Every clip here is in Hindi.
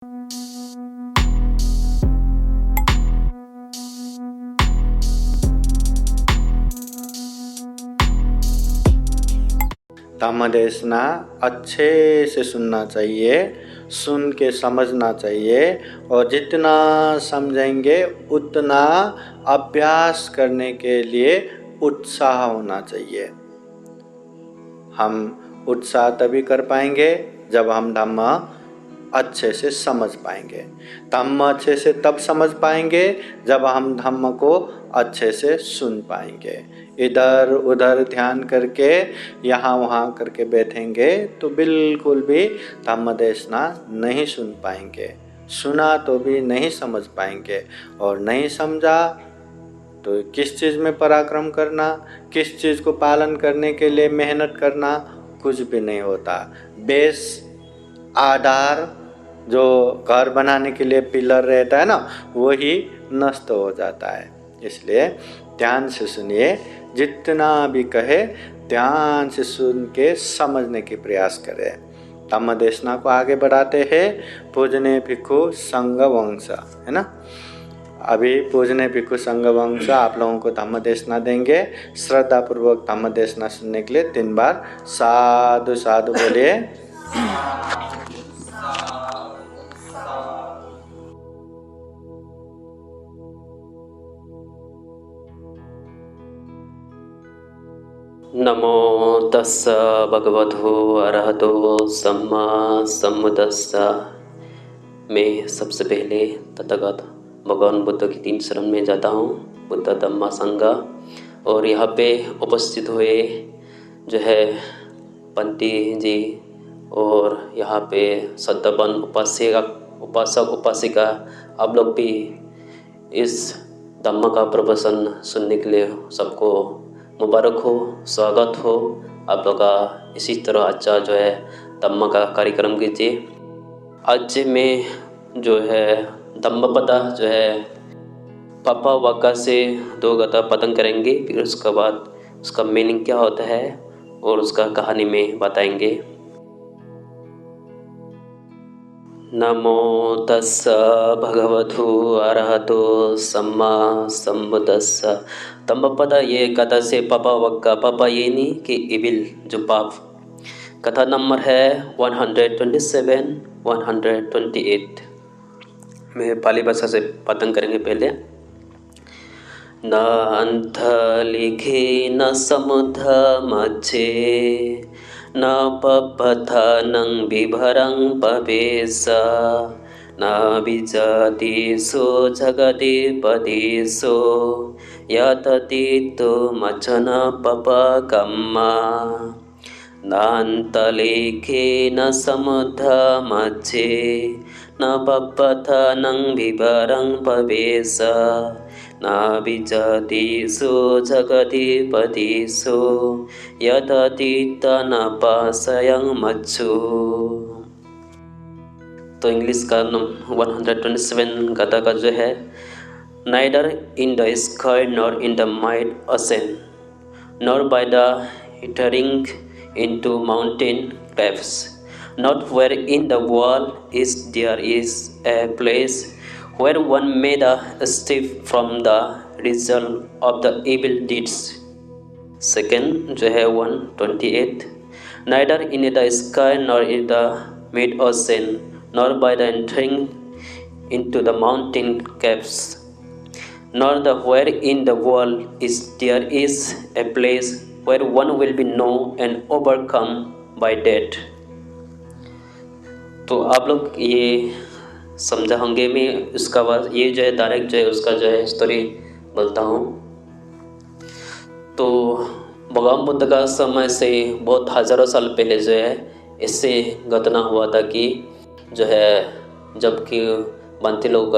धम्मदेशना अच्छे से सुनना चाहिए, सुन के समझना चाहिए और जितना समझेंगे उतना अभ्यास करने के लिए उत्साह होना चाहिए। हम उत्साह तभी कर पाएंगे जब हम धम्म अच्छे से समझ पाएंगे। धम्म अच्छे से तब समझ पाएंगे जब हम धम्म को अच्छे से सुन पाएंगे। इधर उधर ध्यान करके यहाँ वहाँ करके बैठेंगे तो बिल्कुल भी धम्म देशना नहीं सुन पाएंगे। सुना तो भी नहीं समझ पाएंगे और नहीं समझा तो किस चीज़ में पराक्रम करना, किस चीज़ को पालन करने के लिए मेहनत करना, कुछ भी नहीं होता। बेस आधार जो घर बनाने के लिए पिलर रहता है ना, वही नष्ट हो जाता है। इसलिए ध्यान से सुनिए, जितना भी कहे ध्यान से सुन के समझने की प्रयास करें। धम्म देशना को आगे बढ़ाते हैं। पूजने भिक्खु संघ वंश, है ना। अभी पूजने भिक्खु संघ वंश आप लोगों को धम्म देशना देंगे। श्रद्धा पूर्वक धम्म देशना सुनने के लिए 3 बार साधु साधु बोलिए। नमो तस्स भगवतो अरहतो सम्मा सम्बुद्धस्स। मैं सबसे पहले तथागत भगवान बुद्ध की 3 शरण में जाता हूँ, बुद्ध धम्म संघ। और यहाँ पे उपस्थित हुए जो है पंती जी और यहाँ पे सद्भावन उपासक उपासिका, आप लोग भी इस धम्म का प्रवचन सुनने के लिए सबको मुबारक हो, स्वागत हो। आप लोग का इसी तरह अच्छा जो है धम्म का कार्यक्रम कीजिए। आज मैं जो है धम्मपद जो है पापा वाक्य से 2 गाथा पठन करेंगे, फिर उसके बाद उसका मीनिंग क्या होता है और उसका कहानी में बताएंगे। नमो तस्स भगवतो अरहतो सम्मा सम्बुद्धस्स। धम्मपद ये कथा से पापा वाक्य, पापा ये नहीं कि इविल जो पाप। कथा नंबर है 127 128। मैं पाली भाषा से पठन करेंगे पहले। न अंत लिखे न समुद्र मध्य, न पपथनं विभरं पवेश, न विजतिषु जगतिपतिषु यततीतो मचन पपकम्मा। नान्तलेखे न समुद्र मध्ये, न पपथनं विभरं पवेश, न विजतिषु जगतिपतिषु यततीत न पाशयं मच्छु। तो इंग्लिश का 127 गाथा का जो है, Neither in the sky nor in the might ascend, nor by the entering into mountain clefts, not where in the world there is a place where one may escape from the result of the evil deeds. Second जो है 128, Neither in the sky nor in the mid ocean, nor by the entering into the mountain caves, nor the where in the world there is a place where one will be known and overcome by death. तो आप लोग ये समझा होंगे। मैं उसका बाद ये जो है डायरेक्ट जो है उसका जो है स्टोरी बोलता हूँ। तो भगवान बुद्ध का समय से बहुत हज़ारों साल पहले जो है इससे घटना हुआ था कि जो है जबकि बंती लोग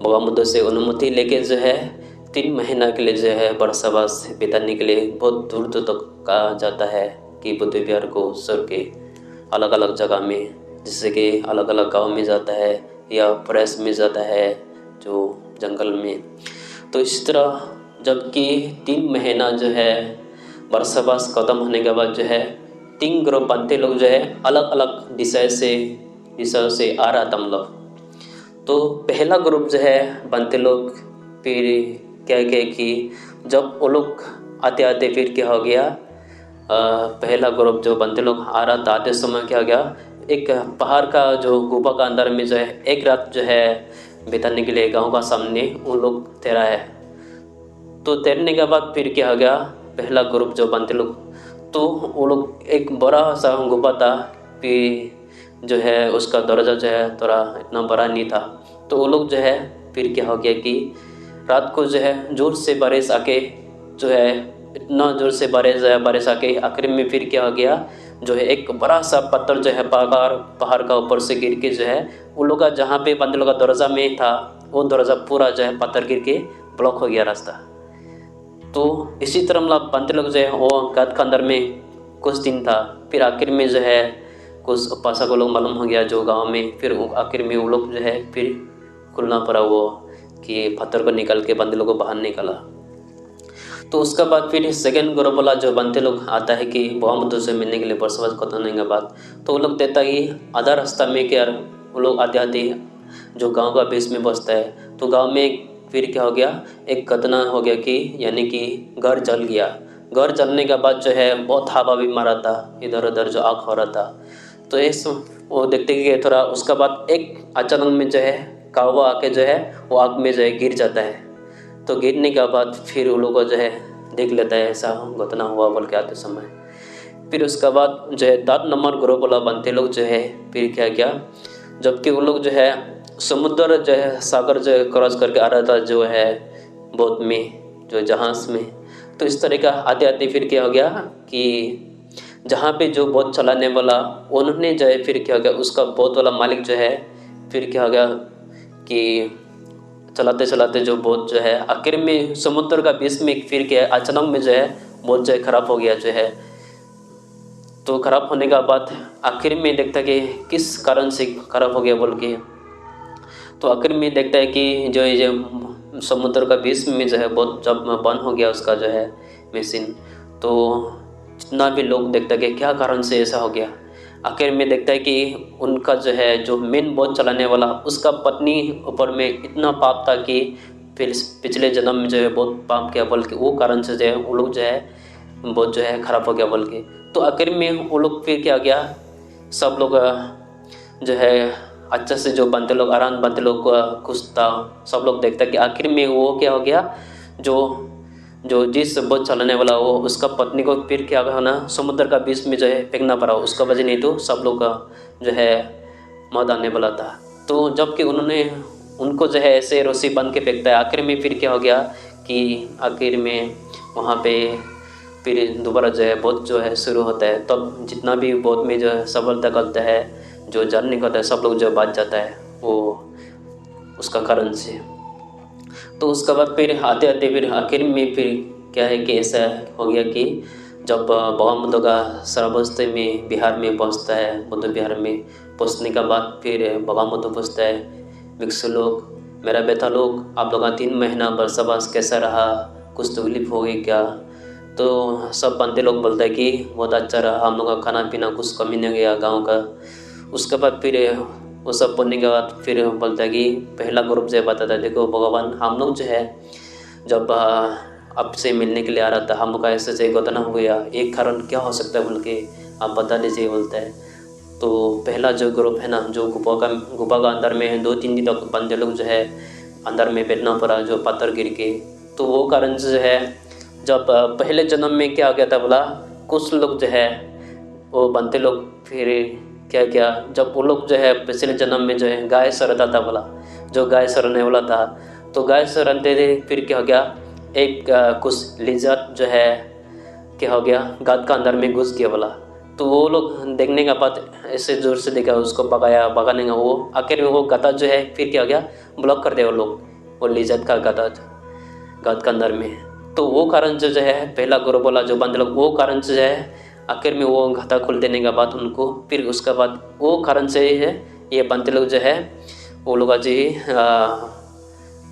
भगवान बुद्ध से अनुमति लेके जो है 3 महीना के लिए जो है वर्षावास बिताने के लिए बहुत दूर दूर तक कहा जाता है कि बुद्ध विहार को स्वर्ग के अलग अलग जगह में, जैसे कि अलग अलग गांव में जाता है या फॉरेस्ट में जाता है जो जंगल में। तो इस तरह जबकि 3 महीना जो है वर्षावास खत्म होने के बाद जो है 3 ग्रुप बनते लोग जो है अलग अलग दिशा से दिशा से आ रहा था हम लोग। तो पहला ग्रुप जो है बनते लोग फिर क्या किया कि जब वो लोग आते आते फिर क्या हो गया, पहला ग्रुप जो बनते लोग आ रहा था, आते समय क्या हो गया, एक पहाड़ का जो गुफा का अंदर में जो है एक रात जो है बिताने के लिए गांव का सामने उन लोग तैरा है। तो तैरने के बाद फिर क्या हो गया, पहला ग्रुप जो बनते लोग, तो वो लोग एक बड़ा सा गुफा था, फिर जो है उसका दरवाज़ा जो है थोड़ा इतना बड़ा नहीं था। तो वो लोग जो है फिर क्या हो गया कि रात को जो है जोर से बारिश आके जो है इतना जोर से बारिश आके आखिर में फिर क्या हो गया, जो है एक बड़ा सा पत्थर जो है पहाड़ का ऊपर से गिर के जो है उन लोग का जहाँ पे बंदे लोग का दरवाज़ा में था वो दरवाज़ा पूरा जो है पत्थर गिर के ब्लॉक हो गया रास्ता। तो इसी तरह मतलब बंदे लोग जो है वो गाद के अंदर में कुछ दिन था, फिर आखिर में जो है कुछ उपासक लोग मालूम हो गया जो गांव में, फिर आखिर में वो लोग जो है फिर खुलना पड़ा वो कि पत्थर को निकाल के बंदे लोग को बाहर निकाला। तो उसके बाद फिर सेकेंड ग्रुप वाला जो बनते लोग आता है कि बुद्ध से मिलने के लिए बरसबास खतरने के बाद, तो वो लोग देता कि आधा रास्ता में क्या वो लोग आते आते जो गांव का बीच में बसता है। तो गांव में फिर क्या हो गया, एक घटना हो गया कि यानी कि घर जल गया। घर जलने के बाद जो है बहुत हवा भी मारा था, इधर उधर जो आग हो रहा था। तो इस वो देखते कि थोड़ा उसके बाद एक अचानक में जो है कौवा आके जो है वो आग में जो है गिर जाता है। तो गिरने के बाद फिर उन लोगों को जो है देख लेता है ऐसा घटना हुआ बोल के आते समय। फिर उसके बाद जो है 10 नंबर ग्रुप वाला बनते लोग जो है फिर क्या किया, जबकि वो लोग जो है समुद्र जो है सागर जो है क्रॉस करके आ रहा था जो है बोट में जो जहाज़ में। तो इस तरह का आते आते फिर क्या हो गया कि जहाँ पे जो बोट चलाने वाला उन्होंने जो है फिर क्या हो गया, उसका बोट वाला मालिक जो है फिर क्या हो गया कि चलाते चलाते जो बोट जो है आखिर में समुद्र का बीच में फिर क्या अचानक में जो है बोट जो है ख़राब हो गया जो है। तो ख़राब होने के बाद आखिर में देखता कि किस कारण से ख़राब हो गया बोल के, तो आखिर में देखता है कि जो ये समुद्र का बीच में जो है बोट जब बंद हो गया उसका जो है मशीन, तो जितना भी लोग देखता है कि क्या कारण से ऐसा हो गया। आखिर में देखता है कि उनका जो है जो मेन बोट चलाने वाला उसका पत्नी ऊपर में इतना पाप था कि फिर पिछले जन्म में जो है बहुत पाप किया बोल के वो कारण से जो है वो लोग जो है बोट जो है ख़राब हो गया बोल के। तो आखिर में वो लोग फिर क्या गया, सब लोग जो है अच्छा से जो बनते लोग आराम बनते लोग खुश था, सब लोग देखता कि आखिर में वो क्या हो गया, जो जिस बोट चलाने वाला वो उसका पत्नी को फिर क्या होना समुद्र का बीच में जो है फेंकना पड़ा, उसका वजह नहीं तो सब लोग का जो है मौत आने वाला था। तो जबकि उन्होंने उनको जो है ऐसे रस्सी बांध के फेंकता है, आखिर में फिर क्या हो गया कि आखिर में वहाँ पे फिर दोबारा जो है बोट जो है शुरू होता है। तब जितना भी बोट में जो है सफलता करता है जो जर्नी करता है सब लोग जो बच जाता है वो उसका कारण से। तो उसके बाद फिर आते आते फिर आखिर में फिर क्या है कि ऐसा हो गया कि जब भगवान बुद्ध का श्रावस्ती में बिहार में पहुंचता है, बुद्ध बिहार में पहुंचने के बाद फिर भगवान बुद्ध पूछता है भिक्षु लोग, मेरा बेटा लोग, आप लोग का 3 महीना बरसबास कैसा रहा, कुछ तकलीफ हो गई क्या? तो सब बंदे लोग बोलते हैं कि बहुत अच्छा रहा, हम लोग का खाना पीना कुछ कमी नहीं गया गाँव का। उसके बाद फिर वो सब पढ़ने के बाद फिर बोलता है कि पहला ग्रुप जो बताता है, देखो भगवान हम लोग जो है जब आपसे मिलने के लिए आ रहा था हम लोग का ऐसे घटना हो गया, एक कारण क्या हो सकता है बोल के आप बता दीजिए बोलता है। तो पहला जो ग्रुप है ना जो गुफा का अंदर में 2-3 दिन तक बंदे लोग जो है अंदर में बैठना पड़ा जो पत्थर गिर के। तो वो कारण जो है जब पहले जन्म में क्या हो गया था बोला, कुछ लोग जो है वो बनते लोग फिर क्या किया, जब वो लोग जो है पिछले जन्म में जो है गाय सरता था बोला, जो गाय सरने वाला था, तो गाय सरते थे फिर क्या हो गया, एक कुछ लिज्जत जो है क्या हो गया गाद का अंदर में घुस गया बोला। तो वो लोग देखने का बाद ऐसे जोर से देखा, उसको भगाने का वो आखिर में वो गता जो है फिर क्या हो गया ब्लॉक कर दे वो लोग, वो लिज्जत का गता गाद के अंदर में। तो वो कारण जो है पहला ग्रुप वाला जो बंदे लोग वो कारण जो है आखिर में वो घाता खोल देने के बाद उनको फिर उसके बाद वो कारण से है ये बनते लोग जो है वो लोग जी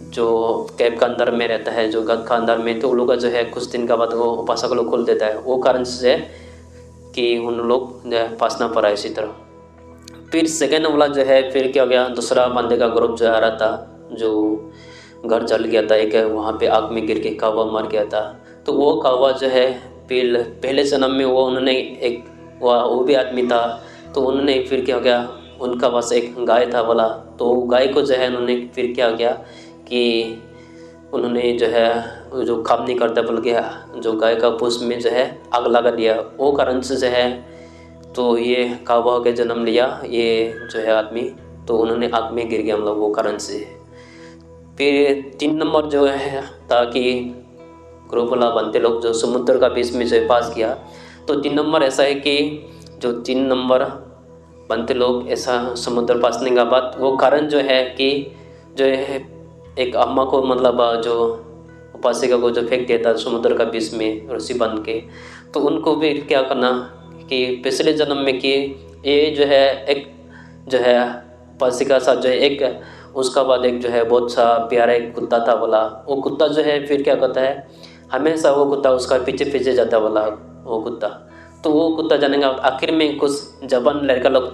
जो कैब का अंदर में रहता है जो गद का अंदर में, तो वो लोग जो है कुछ दिन के बाद वो उपासक लोग खोल देता है, वो कारण से कि उन लोग फंसना पड़ा इसी तरह। फिर सेकेंड वाला जो है फिर क्या हो गया, दूसरा बंदे का ग्रुप जो आ रहा था, जो घर जल गया था, एक वहाँ पे आग में गिर के कौवा मर गया था। तो वो कौवा जो है फिर पहले जन्म में वो उन्होंने एक वो भी आदमी था, तो उन्होंने फिर क्या हो गया, उनका बस एक गाय था बोला, तो गाय को जो है उन्होंने फिर क्या हो गया कि उन्होंने जो है जो काम नहीं करता बोल गया, जो गाय का पूछ में जो है आग लगा दिया। वो कारण से जो है तो ये कौवा के जन्म लिया ये जो है आदमी, तो उन्होंने आग में गिर गया मतलब वो कारण से। फिर 3 नंबर जो है ताकि ग्रुप वाला बनते लोग जो समुद्र का बीच में जो पास किया, तो 3 नंबर ऐसा है कि जो 3 नंबर बनते लोग ऐसा समुद्र पासने का बाद वो कारण जो है कि जो है एक अम्मा को मतलब जो उपासिका को जो फेंक देता समुद्र का बीच में रस्सी बंध के, तो उनको भी क्या करना कि पिछले जन्म में कि ये जो है एक जो है उपासिका साथ जो है एक उसका बाद एक जो है बहुत सा प्यारा एक कुत्ता था बोला, वो कुत्ता जो है फिर क्या करता है हमेशा वो कुत्ता उसका पीछे पीछे जाता बोला वो कुत्ता। तो वो कुत्ता जाने का आखिर में कुछ जवान लड़का लोग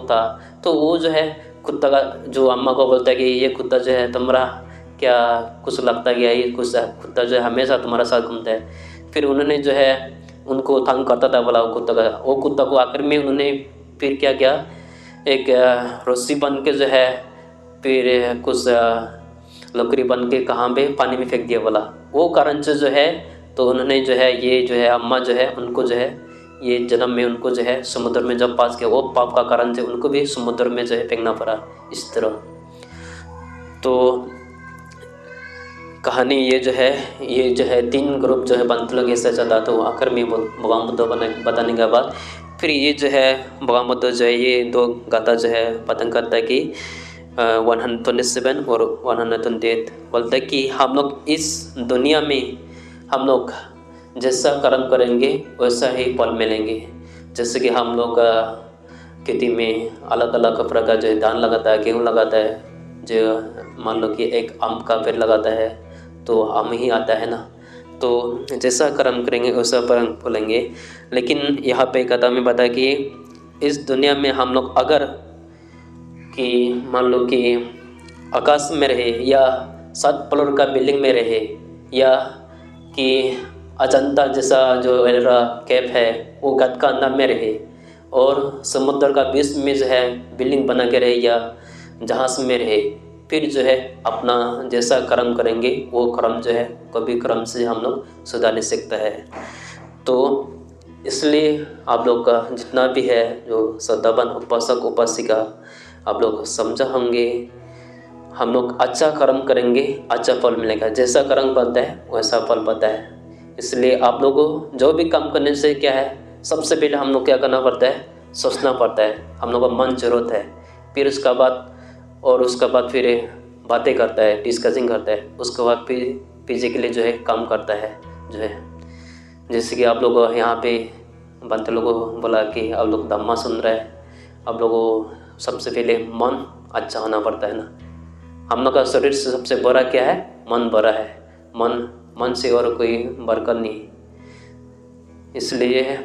था, तो वो जो है कुत्ता का जो अम्मा को बोलता है कि ये कुत्ता जो है तुम्हारा क्या कुछ लगता है, ये कुछ कुत्ता जो है हमेशा तुम्हारा साथ घूमता है। फिर उन्होंने जो है उनको तंग करता था बोला वो कुत्ता को आखिर में उन्होंने फिर क्या किया, एक रस्सी बन के जो है फिर कुछ लकड़ी बन के कहाँ पे पानी में फेंक दिया बोला। वो कारण से जो है तो उन्होंने जो है ये जो है अम्मा जो है उनको जो है ये जन्म में उनको जो है समुद्र में जब पास किया वो पाप का कारण से उनको भी समुद्र में जो है फेंकना पड़ा इस तरह। तो कहानी ये जो है 3 ग्रुप जो है बनते लोग ऐसा चलता, तो आखिर में भगवान बुद्ध बताने के बाद फिर ये जो है भगवान बुद्ध जो है ये 2 गाथा जो है पतन करता है कि 127 और 128 बोलता है कि हम लोग इस दुनिया में हम लोग जैसा कर्म करेंगे वैसा ही फल मिलेंगे। जैसे कि हम लोग खेती में अलग अलग प्रकार जो है धान लगाता है, गेहूँ लगाता है, जो मान लो कि एक आम का पेड़ लगाता है तो आम ही आता है ना, तो जैसा कर्म करेंगे वैसा फल फलेंगे। लेकिन यहाँ पे कथा में बताया कि इस दुनिया में हम लोग अगर कि मान लो कि आकाश में रहे या 7 फ्लोर का बिल्डिंग में रहे या कि अजंता जैसा जो एलोरा केव है वो गद का अंदर में रहे और समुद्र का बीच में जो है बिल्डिंग बना के रहे या जहाज में रहे, फिर जो है अपना जैसा कर्म करेंगे वो कर्म जो है कभी कर्म से हम लोग सुधार नहीं सकता है। तो इसलिए आप लोग का जितना भी है जो श्रद्धावान उपासक उपासिका आप लोग समझा होंगे, हम लोग अच्छा कर्म करेंगे अच्छा फल मिलेगा, जैसा कर्म बनता है वैसा फल पाता है। इसलिए आप लोगों को जो भी काम करने से क्या है सबसे पहले हम लोग क्या करना पड़ता है, सोचना पड़ता है, हम लोग का मन जरूरत है, फिर उसका बाद फिर बातें करता है, डिस्कसिंग करता है, उसके बाद फिर फिजिकली जो है काम करता है जो है। जैसे कि आप लोग यहाँ पे बनते लोगों को बोला कि आप लोग धम्मा सुन रहे हैं, आप लोगों को सबसे पहले मन अच्छा होना पड़ता है ना। हम लोग का शरीर से सबसे बड़ा क्या है, मन बड़ा है, मन से और कोई बरकत नहीं। इसलिए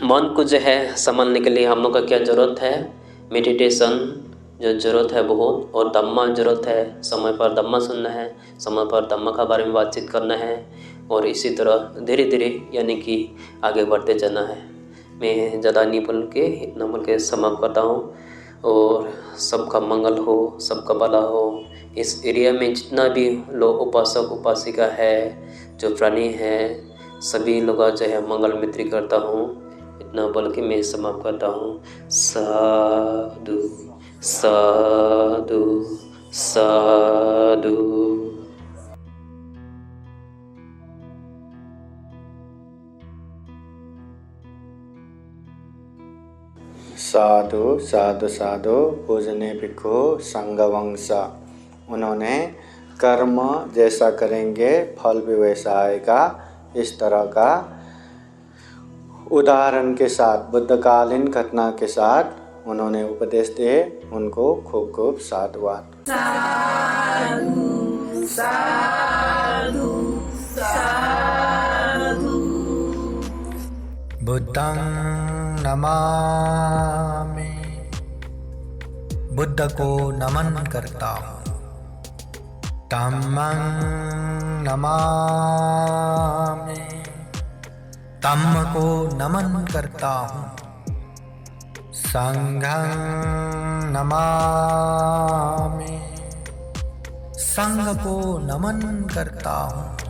मन को जो है संभालने के लिए हम लोग का क्या ज़रूरत है, मेडिटेशन जो ज़रूरत है बहुत, और धम्मा ज़रूरत है, समय पर धम्मा सुनना है, समय पर धम्मा का बारे में बातचीत करना है, और इसी तरह धीरे धीरे यानी कि आगे बढ़ते जाना है। मैं ज़्यादा नहीं बोल के इतना बोल के समाप्त करता हूँ, और सबका मंगल हो, सबका भला हो। इस एरिया में जितना भी लोग उपासक उपासिका है, जो प्राणी है, सभी लोग जो है मंगल मित्री करता हूँ, इतना बोल के मैं समाप्त करता हूँ। साधु साधु साधु। साधु साधु साधु पूजने भिक्खु संगवंश। उन्होंने कर्म जैसा करेंगे फल भी वैसा आएगा, इस तरह का उदाहरण के साथ बुद्धकालीन घटना के साथ उन्होंने उपदेश दिए। उनको खूब खूब साधुवाद। साधु साधु साधु। बुद्धं नमामि बुद्ध को नमन करता हूँ। धम्मं नमामि, धम्म को नमन करता हूँ। संघं नमामि, संघ को नमन करता हूँ।